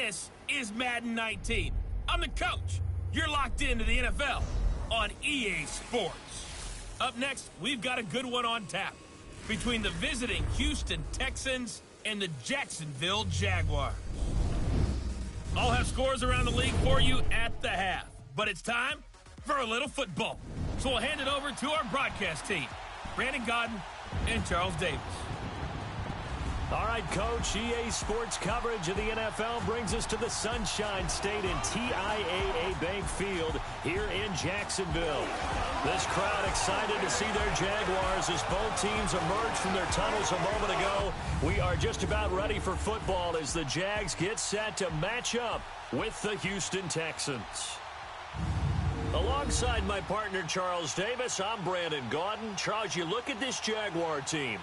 This is Madden 19. I'm the coach. You're locked into the NFL on EA Sports. Up next, we've got a good one on tap between the visiting Houston Texans and the Jacksonville Jaguars. I'll have scores around the league for you at the half, but it's time for a little football. So we'll hand it over to our broadcast team, Brandon Godden and Charles Davis. All right, Coach, EA Sports coverage of the NFL brings us to the Sunshine State in TIAA Bank Field here in Jacksonville. This crowd excited to see their Jaguars as both teams emerged from their tunnels a moment ago. We are just about ready for football as the Jags get set to match up with the Houston Texans. Alongside my partner, Charles Davis, I'm Brandon Godden. Charles, you look at this Jaguar team.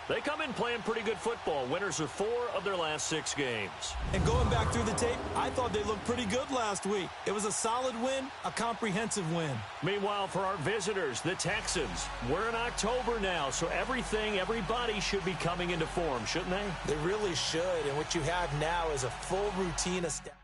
They come in playing pretty good football. Winners of 4 of their last 6 games. And going back through the tape, I thought they looked pretty good last week. It was a solid win, a comprehensive win. Meanwhile, for our visitors, the Texans, we're in October now, so everybody should be coming into form, shouldn't they? They really should, and what you have now is a full routine established.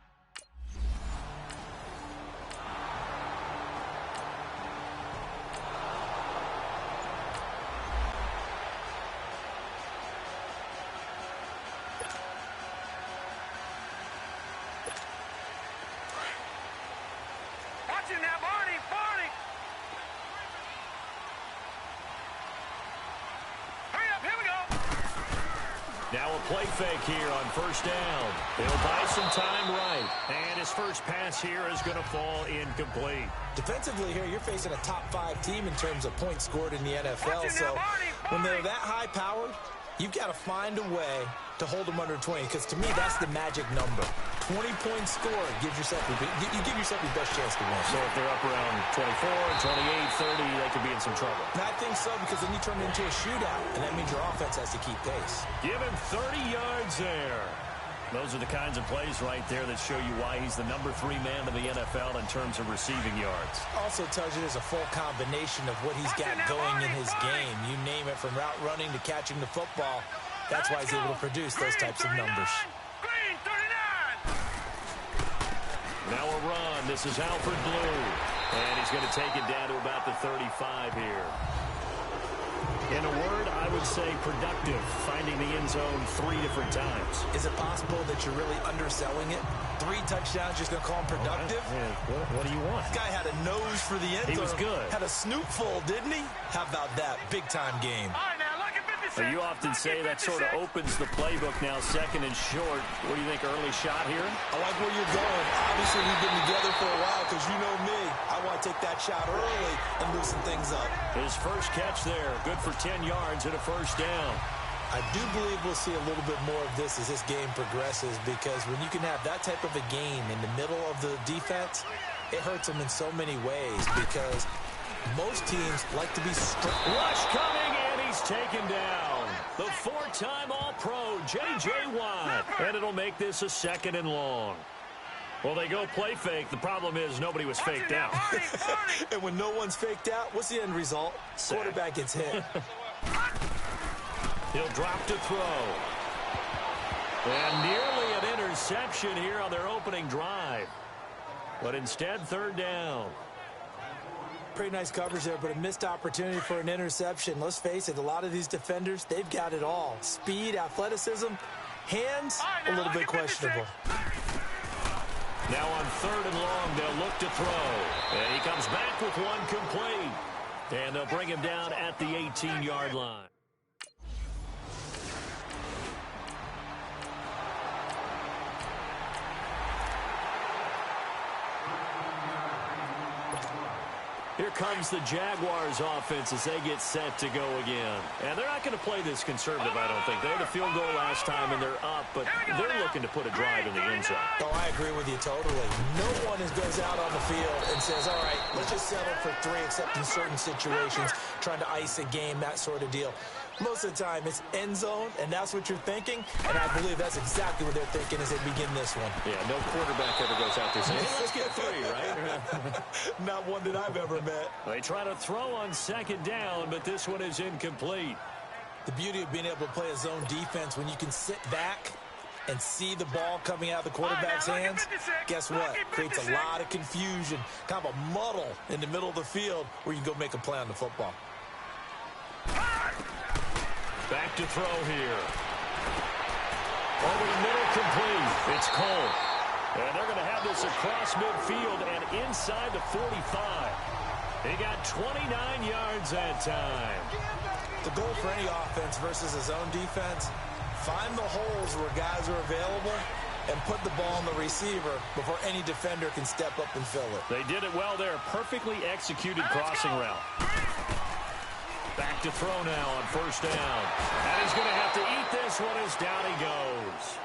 Now a play fake here on first down. He'll buy some time right. And his first pass here is going to fall incomplete. Defensively here, you're facing a top 5 team in terms of points scored in the NFL. So when they're that high-powered, you've got to find a way to hold them under 20, because to me, that's the magic number. 20-point score gives yourself you give yourself your best chance to win. So if they're up around 24, 28, 30, they could be in some trouble. And I think so, because then you turn it into a shootout, and that means your offense has to keep pace. Give him 30 yards there. Those are the kinds of plays right there that show you why he's the number 3 man in the NFL in terms of receiving yards. Also tells you there's a full combination of what he's got going in his game. You name it, from route running to catching the football. That's why he's able to produce those types of numbers. Now a run. This is Alfred Blue. And he's going to take it down to about the 35 here. In a word, I would say productive, finding the end zone 3 different times. Is it possible that you're really underselling it? 3 touchdowns, just going to call him productive? What do you want? This guy had a nose for the end zone. He was good. Had a snootful, didn't he? How about that? Big-time game. You often say that sort of opens the playbook now, second and short. What do you think, early shot here? I like where you're going. Obviously, we've been together for a while, because you know me. I want to take that shot early and loosen things up. His first catch there, good for 10 yards and a first down. I do believe we'll see a little bit more of this as this game progresses, because when you can have that type of a game in the middle of the defense, it hurts them in so many ways, because most teams like to be strict. Rush coming, and he's taken down. The 4-time All-Pro, J.J. Watt. And it'll make this a 2nd and long. Well, they go play fake. The problem is nobody was faked out. And when no one's faked out, what's the end result? Quarterback gets hit. He'll drop to throw. And nearly an interception here on their opening drive. But instead, 3rd down. Pretty nice coverage there, but a missed opportunity for an interception. Let's face it, a lot of these defenders, they've got it all. Speed, athleticism, hands, a little bit questionable. Now on 3rd and long, they'll look to throw. And he comes back with one complete. And they'll bring him down at the 18-yard line. Here comes the Jaguars offense as they get set to go again. And they're not going to play this conservative, I don't think. They had a field goal last time, and they're up, but they're looking to put a drive in the end zone. Oh, I agree with you totally. No one goes out on the field and says, all right, let's just settle for 3, except in certain situations, trying to ice a game, that sort of deal. Most of the time, it's end zone, and that's what you're thinking, and I believe that's exactly what they're thinking as they begin this one. Yeah, no quarterback ever goes out there saying, hey, let's get 3, right? Not one that I've ever met. They try to throw on 2nd down, but this one is incomplete. The beauty of being able to play a zone defense when you can sit back and see the ball coming out of the quarterback's hands, guess what? Creates a lot of confusion, kind of a muddle in the middle of the field where you can go make a play on the football. Back to throw here. Over the middle, complete. It's Cole. And they're going to have this across midfield and inside the 45. He got 29 yards that time. The goal for any offense versus his own defense, find the holes where guys are available and put the ball on the receiver before any defender can step up and fill it. They did it well there. Perfectly executed crossing route. Back to throw now on first down. And he's going to have to eat this one as down he goes.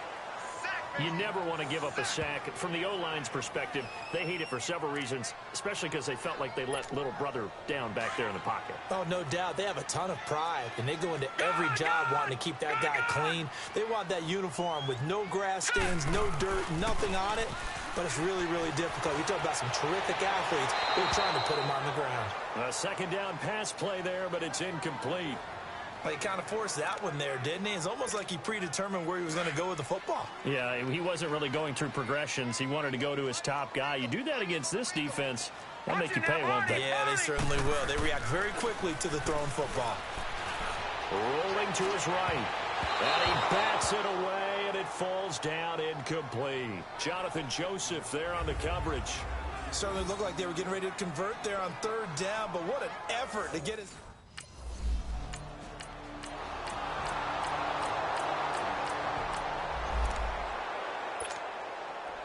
You never want to give up a sack. From the O-line's perspective, they hate it for several reasons, especially because they felt like they let little brother down back there in the pocket. Oh, no doubt. They have a ton of pride, and they go into every job wanting to keep that guy clean. They want that uniform with no grass stains, no dirt, nothing on it. But it's really, really difficult. You talk about some terrific athletes. They're trying to put him on the ground. A second down pass play there, but it's incomplete. Well, he kind of forced that one there, didn't he? It's almost like he predetermined where he was going to go with the football. Yeah, he wasn't really going through progressions. He wanted to go to his top guy. You do that against this defense, they'll make you pay, won't they? Yeah, they certainly will. They react very quickly to the thrown football. Rolling to his right. And he bats it away, and it falls down incomplete. Jonathan Joseph there on the coverage. Certainly looked like they were getting ready to convert there on third down, but what an effort to get his...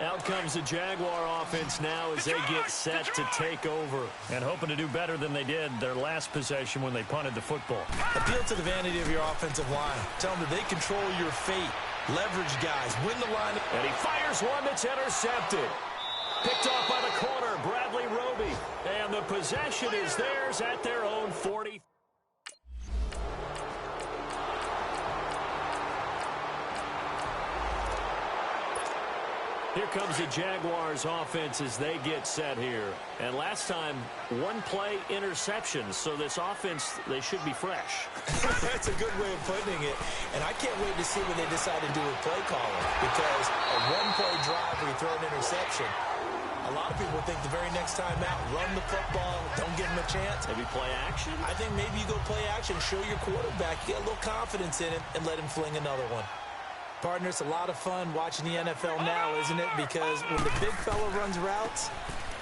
Out comes the Jaguar offense now as they get set to take over and hoping to do better than they did their last possession when they punted the football. Appeal to the vanity of your offensive line. Tell them that they control your fate. Leverage guys. Win the line. And he fires one that's intercepted. Picked off by the corner, Bradley Roby. And the possession is theirs at their own 40. Here comes the Jaguars offense as they get set here. And last time, one play interception. So this offense, they should be fresh. That's a good way of putting it. And I can't wait to see what they decide to do with play calling. Because a one-play drive where you throw an interception, a lot of people think the very next time out, run the football, don't give him a chance. Maybe play action? I think maybe you go play action, show your quarterback, get a little confidence in him, and let him fling another one. Partner, it's a lot of fun watching the NFL now, isn't it? Because when the big fella runs routes,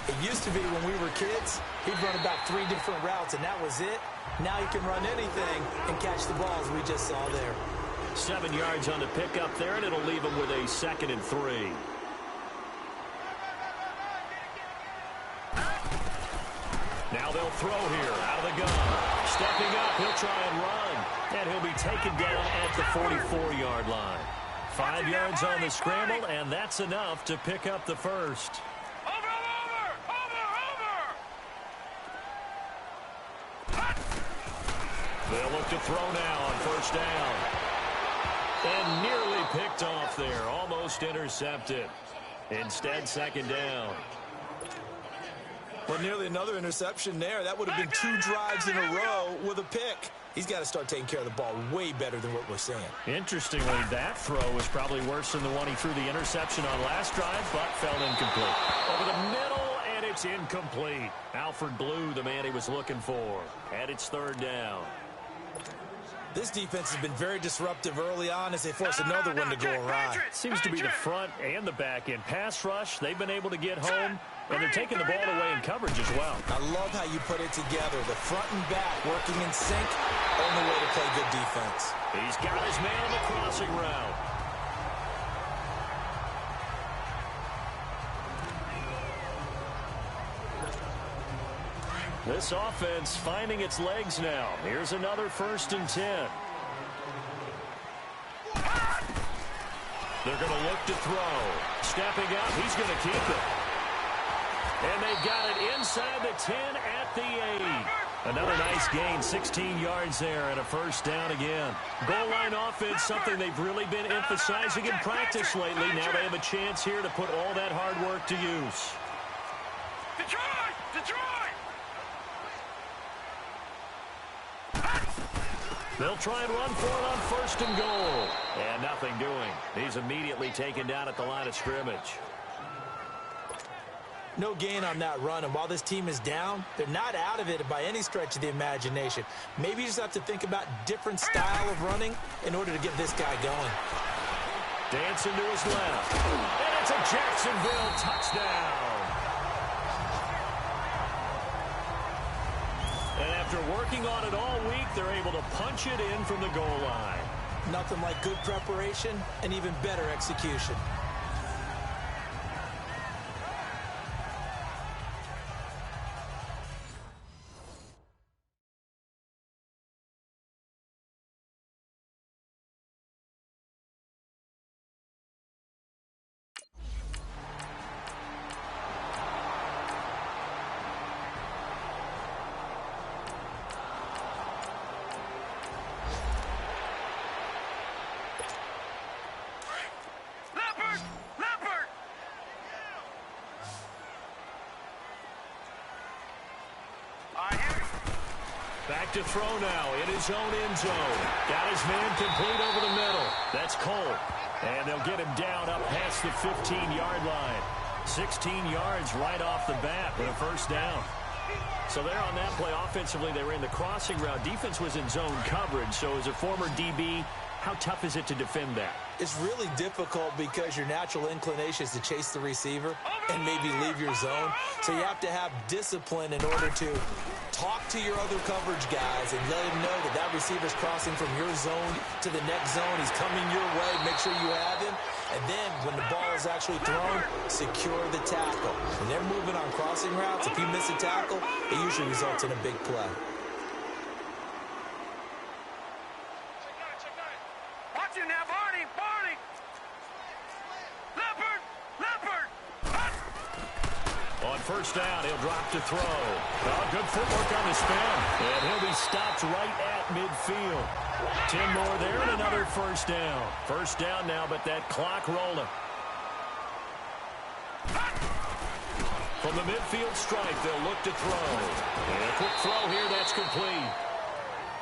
it used to be when we were kids, he'd run about 3 different routes, and that was it. Now he can run anything and catch the balls we just saw there. 7 yards on the pickup there, and it'll leave him with a 2nd and 3. Now they'll throw here out of the gun. Stepping up, he'll try and run. And he'll be taken down at the 44-yard line. 5 yards on the scramble, and that's enough to pick up the first. They'll look to throw now on first down. And nearly picked off there, almost intercepted. Instead, 2nd down. Well, nearly another interception there. That would have been 2 drives in a row with a pick. He's got to start taking care of the ball way better than what we're seeing. Interestingly, that throw was probably worse than the one he threw the interception on last drive, but fell incomplete. Over the middle, and it's incomplete. Alfred Blue, the man he was looking for. And it's 3rd down. This defense has been very disruptive early on as they force another one to go awry. Seems to be the front and the back end. Pass rush, they've been able to get home, and they're taking the ball away in coverage as well. I love how you put it together. The front and back working in sync, only way to play good defense. He's got his man on the crossing route. This offense finding its legs now. Here's another 1st and 10. They're going to look to throw. Stepping up, he's going to keep it. And they've got it inside the 10 at the 8. Another nice gain, 16 yards there and a 1st down again. Goal line offense, something they've really been emphasizing in practice lately. Now they have a chance here to put all that hard work to use. They'll try and run for it on 1st and goal. And nothing doing. He's immediately taken down at the line of scrimmage. No gain on that run, and while this team is down, they're not out of it by any stretch of the imagination. Maybe you just have to think about different style of running in order to get this guy going. Dancing to his left. And it's a Jacksonville touchdown. And after working on it all week, they're able to punch it in from the goal line. Nothing like good preparation and even better execution. Back to throw now in his own end zone. Got his man complete over the middle. That's Cole. And they'll get him down up past the 15-yard line. 16 yards right off the bat with a first down. So there on that play, offensively, they ran the crossing route. Defense was in zone coverage. So as a former DB, how tough is it to defend that? It's really difficult because your natural inclination is to chase the receiver and maybe leave your zone. So you have to have discipline in order to talk to your other coverage guys and let him know that that receiver's crossing from your zone to the next zone. He's coming your way. Make sure you have him. And then when the ball is actually thrown, secure the tackle. When they're moving on crossing routes, if you miss a tackle, it usually results in a big play. First down, he'll drop to throw. Oh, good footwork on the spin. And he'll be stopped right at midfield. 10 more there and another first down. First down now, but that clock rolling. From the midfield stripe, they'll look to throw. And a quick throw here, that's complete.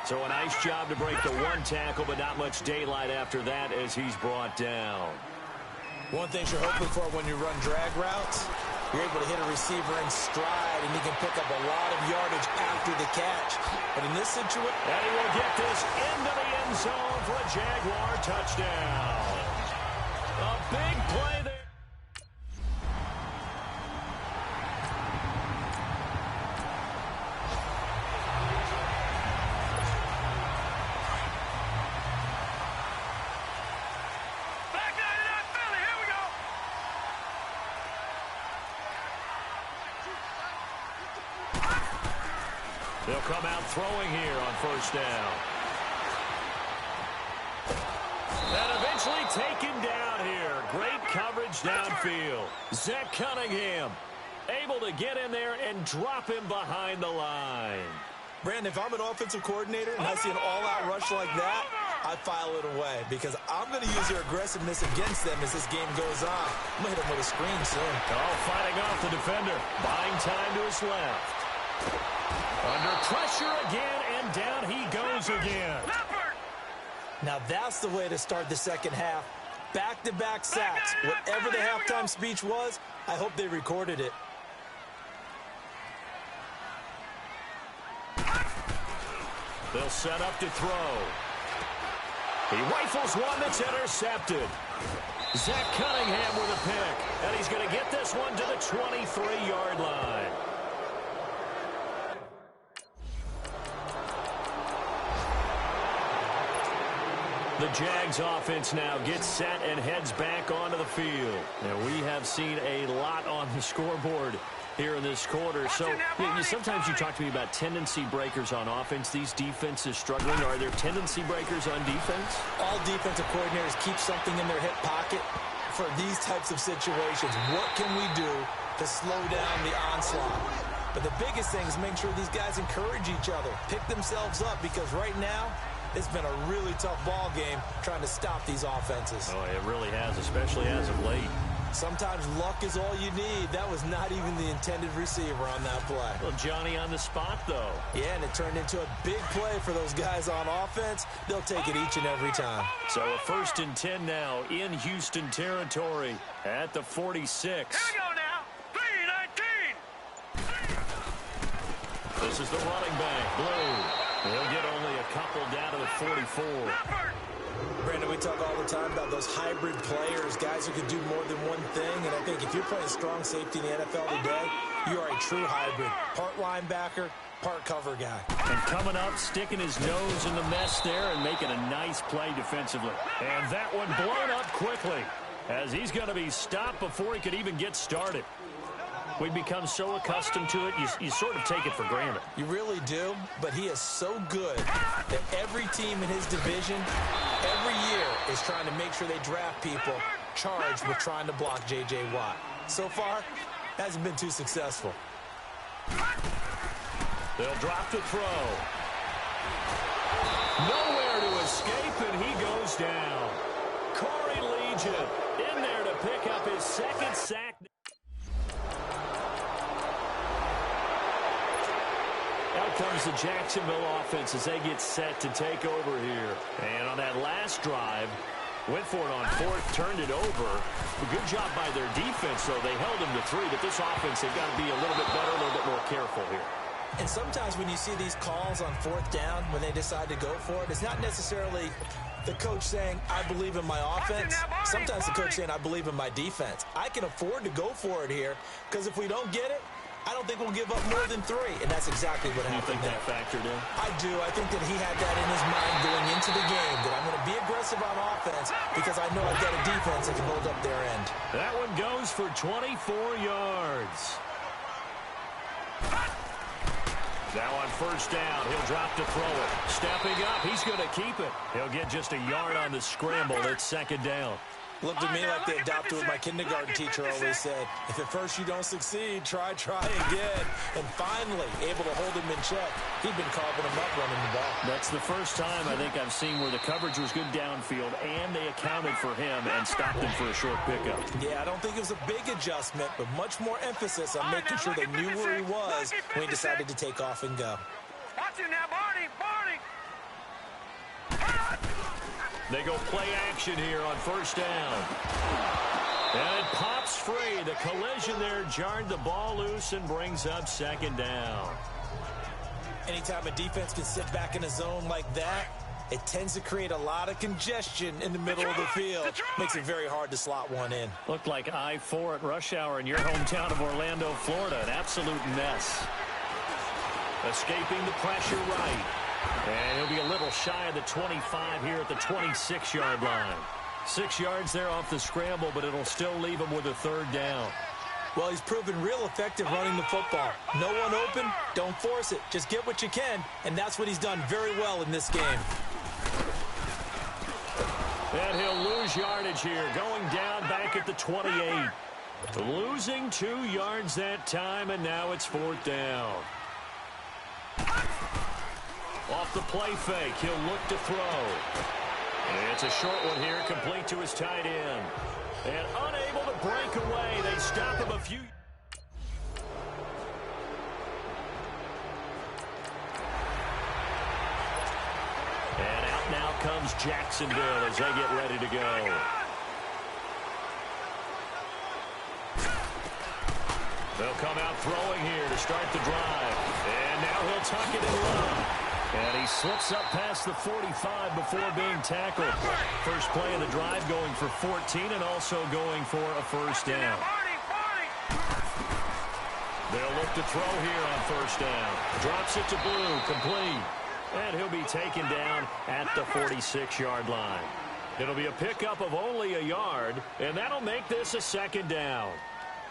So a nice job to break the one tackle, but not much daylight after that as he's brought down. One thing you're hoping for when you run drag routes, you're able to hit a receiver in stride, and he can pick up a lot of yardage after the catch. But in this situation... And he will get this into the end zone for a Jaguar touchdown. A big play there. They'll come out throwing here on first down. And eventually taken down here. Great coverage downfield. Zach Cunningham able to get in there and drop him behind the line. Brandon, if I'm an offensive coordinator and I see an all-out rush like that, I file it away because I'm going to use their aggressiveness against them as this game goes on. I'm going to hit them with a screen soon. Oh, fighting off the defender. Buying time to his left. Under pressure again, and down he goes again. Now that's the way to start the second half. Back-to-back sacks. Whatever the halftime speech was, I hope they recorded it. They'll set up to throw. He rifles one that's intercepted. Zach Cunningham with a pick, and he's going to get this one to the 23-yard line. The Jags offense now gets set and heads back onto the field. And we have seen a lot on the scoreboard here in this quarter. So sometimes you talk to me about tendency breakers on offense. These defenses struggling. Are there tendency breakers on defense? All defensive coordinators keep something in their hip pocket for these types of situations. What can we do to slow down the onslaught? But the biggest thing is make sure these guys encourage each other, pick themselves up, because right now, it's been a really tough ball game trying to stop these offenses. Oh, it really has, especially as of late. Sometimes luck is all you need. That was not even the intended receiver on that play. Well, Johnny on the spot, though. Yeah, and it turned into a big play for those guys on offense. They'll take it each and every time. So a 1st and 10 now in Houston territory at the 46. Here we go now. 3-19. This is the running back, Blue. He'll get only a couple down to the 44. Brandon, we talk all the time about those hybrid players, guys who can do more than one thing. And I think if you're playing strong safety in the NFL today, you are a true hybrid. Part linebacker, part cover guy. And coming up, sticking his nose in the mess there and making a nice play defensively. And that one blown up quickly as he's going to be stopped before he could even get started. We've become so accustomed to it, you sort of take it for granted. You really do, but he is so good that every team in his division, every year, is trying to make sure they draft people charged with trying to block J.J. Watt. So far, hasn't been too successful. They'll drop to throw. Nowhere to escape, and he goes down. Corey Legion in there to pick up his 2nd sack. Out comes the Jacksonville offense as they get set to take over here. And on that last drive, went for it on 4th, turned it over. A good job by their defense, though. They held them to 3, but this offense, they've got to be a little bit better, a little bit more careful here. And sometimes when you see these calls on 4th down, when they decide to go for it, it's not necessarily the coach saying, I believe in my offense. Sometimes the coach saying, I believe in my defense. I can afford to go for it here, because if we don't get it, I don't think we'll give up more than 3, and that's exactly what happened. You think that factored in? I do. I think that he had that in his mind going into the game, that I'm going to be aggressive on offense because I know I've got a defense that can hold up their end. That one goes for 24 yards. Now on 1st down, he'll drop to throw it. Stepping up, he's going to keep it. He'll get just a yard on the scramble. It's 2nd down. Looked to me like they adopted what my kindergarten teacher always said. If at first you don't succeed, try again. And finally, able to hold him in check. He'd been carving him up running the ball. That's the first time I think I've seen where the coverage was good downfield and they accounted for him and stopped him for a short pickup. Yeah, I don't think it was a big adjustment, but much more emphasis on making sure they knew where he was when he decided to take off and go. Watch him now, Barney. They go play action here on 1st down. And it pops free. The collision there jarred the ball loose and brings up 2nd down. Anytime a defense can sit back in a zone like that, it tends to create a lot of congestion in the middle of the field. Makes it very hard to slot one in. Looked like I-4 at rush hour in your hometown of Orlando, Florida. An absolute mess. Escaping the pressure right. And he'll be a little shy of the 25 here at the 26-yard line. 6 yards there off the scramble, but it'll still leave him with a 3rd down. Well, he's proven real effective running the football. No one open, don't force it. Just get what you can, and that's what he's done very well in this game. And he'll lose yardage here, going down back at the 28. Losing 2 yards that time, and now it's 4th down. Off the play fake, he'll look to throw. And it's a short one here, complete to his tight end. And unable to break away, they stop him a few. And out now comes Jacksonville as they get ready to go. They'll come out throwing here to start the drive. And now he'll tuck it and run. And he slips up past the 45 before being tackled. First play of the drive going for 14 and also going for a 1st down. They'll look to throw here on 1st down. Drops it to Blue, complete. And he'll be taken down at the 46-yard line. It'll be a pickup of only a yard, and that'll make this a 2nd down.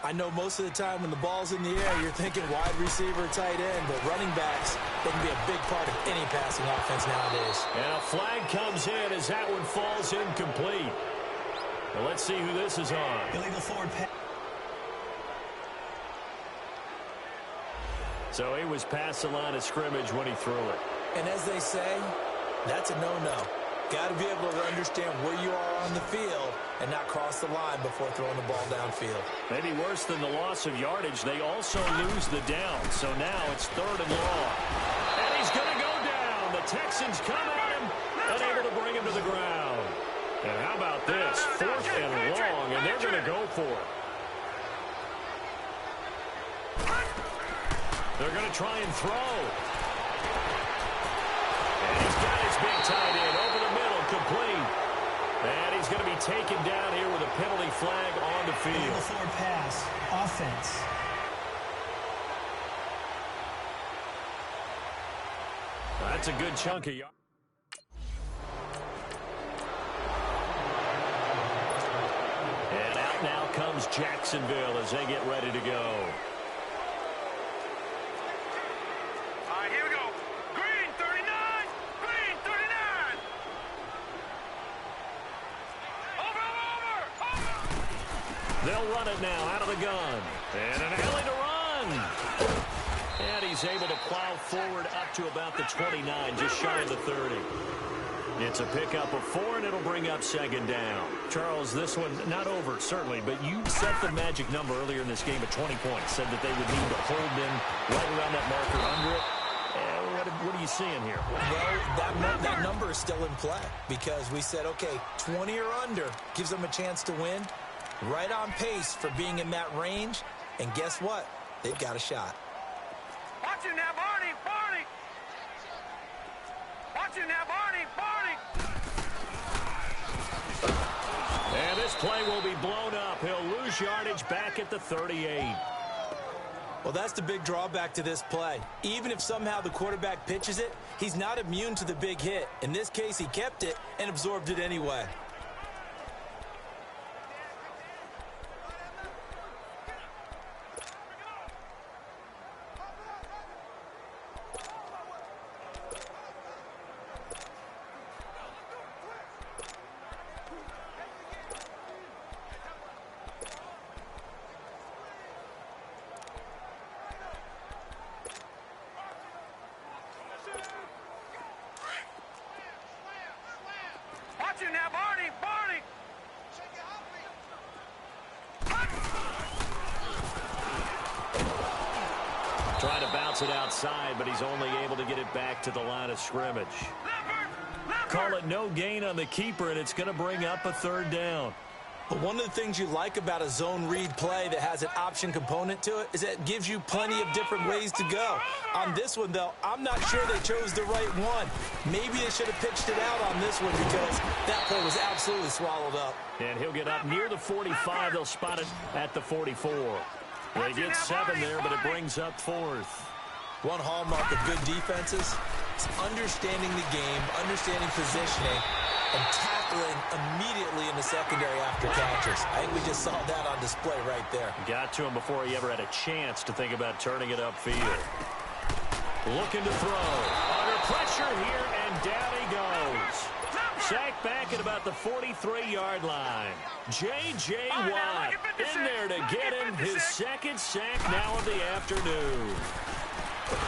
I know most of the time when the ball's in the air, you're thinking wide receiver, tight end, but running backs, they can be a big part of any passing offense nowadays. And a flag comes in as that one falls incomplete. Well, let's see who this is on. Illegal forward pass. So he was past the line of scrimmage when he threw it. And as they say, that's a no-no. Got to be able to understand where you are on the field and not cross the line before throwing the ball downfield. Maybe worse than the loss of yardage, they also lose the down. So now it's 3rd and long. And he's going to go down. The Texans come at him, unable to bring him to the ground. And how about this? 4th and long, and they're going to go for it. They're going to try and throw. And he's got his big tight end over the middle, complete. And he's going to be taken down here with a penalty flag on the field. Forward pass, offense. That's a good chunk of yards. And out now comes Jacksonville as they get ready to go. All right, here we go. Green 39. Green 39. Over. They'll run it now out of the gun. And an alley to run. And he's able to plow forward up to about the 29, just shy of the 30. It's a pickup of 4, and it'll bring up 2nd down. Charles, this one not over, certainly, but you set the magic number earlier in this game at 20 points, said that they would need to hold them right around that marker under it. What are you seeing here? Well, that number is still in play because we said, okay, 20 or under gives them a chance to win. Right on pace for being in that range. And guess what? They've got a shot. Watch it now, Barney. Barney. Watch it now, Barney. Barney. And this play will be blown up. He'll lose yardage back at the 38. Well, that's the big drawback to this play. Even if somehow the quarterback pitches it, he's not immune to the big hit. In this case, he kept it and absorbed it anyway. Watch it now, Barney. Barney. Trying to bounce it outside, but he's only able to get it back to the line of scrimmage. Call it no gain on the keeper, and it's going to bring up a 3rd down. But one of the things you like about a zone read play that has an option component to it is that it gives you plenty of different ways to go. On this one, though, I'm not sure they chose the right one. Maybe they should have pitched it out on this one because that play was absolutely swallowed up. And he'll get up near the 45. They'll spot it at the 44. They get 7 there, but it brings up 4th. One hallmark of good defenses is understanding the game, understanding positioning, and tackling immediately in the secondary after catches. I think we just saw that on display right there. Got to him before he ever had a chance to think about turning it upfield. Looking to throw. Under pressure here, and down he goes. Sacked back at about the 43-yard line. J.J. Watt in there to get him his 2nd sack now of the afternoon.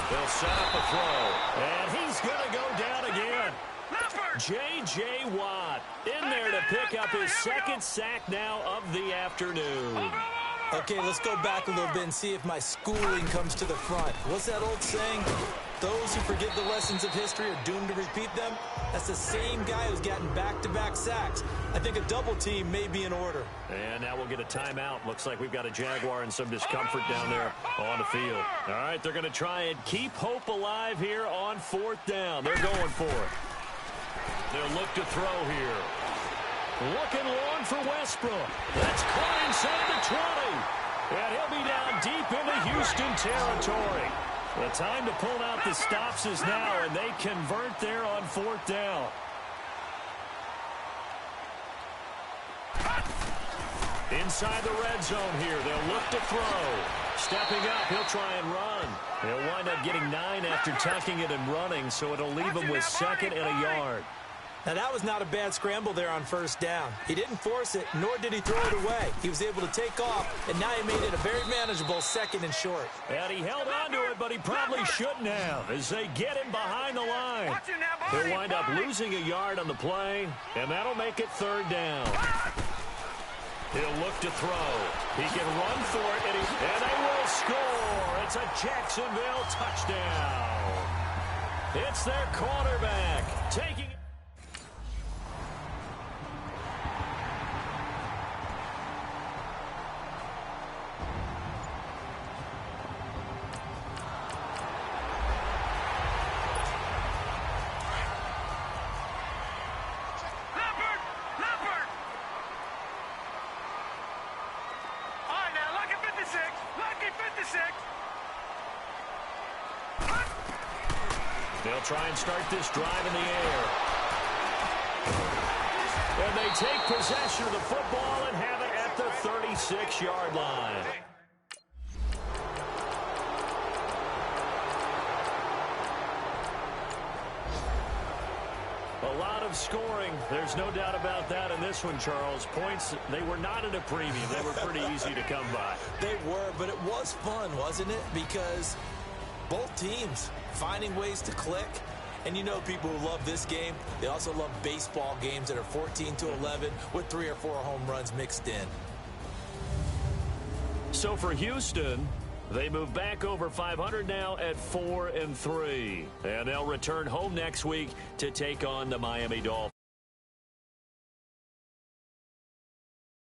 They'll set up a throw, and he's going to go down again. J.J. Watt in there to pick up his 2nd sack now of the afternoon. Okay, let's go back a little bit and see if my schooling comes to the front. What's that old saying? Those who forget the lessons of history are doomed to repeat them. That's the same guy who's gotten back-to-back sacks. I think a double team may be in order. And now we'll get a timeout. Looks like we've got a Jaguar and some discomfort down there on the field. All right, they're going to try and keep hope alive here on 4th down. They're going for it. They'll look to throw here. Looking long for Westbrook. That's caught inside the 20. And he'll be down deep into Houston territory. The time to pull out the stops is now, and they convert there on 4th down. Inside the red zone here, they'll look to throw. Stepping up, he'll try and run. He'll wind up getting 9 after tucking it and running, so it'll leave him with 2nd and a yard. Now, that was not a bad scramble there on first down. He didn't force it, nor did he throw it away. He was able to take off, and now he made it a very manageable 2nd and short. And he held on to it, but he probably shouldn't have as they get him behind the line. He'll wind up losing a yard on the play, and that'll make it 3rd down. He'll look to throw. He can run for it, and they will score. It's a Jacksonville touchdown. It's their quarterback taking it. They'll try and start this drive in the air. And they take possession of the football and have it at the 36-yard line. A lot of scoring. There's no doubt about that in this one, Charles. Points, they were not at a premium. They were pretty easy to come by. They were, but it was fun, wasn't it? Because both teams finding ways to click. And you know people who love this game, they also love baseball games that are 14-11 with 3 or 4 home runs mixed in. So for Houston, they move back over 500 now at 4-3. And they'll return home next week to take on the Miami Dolphins.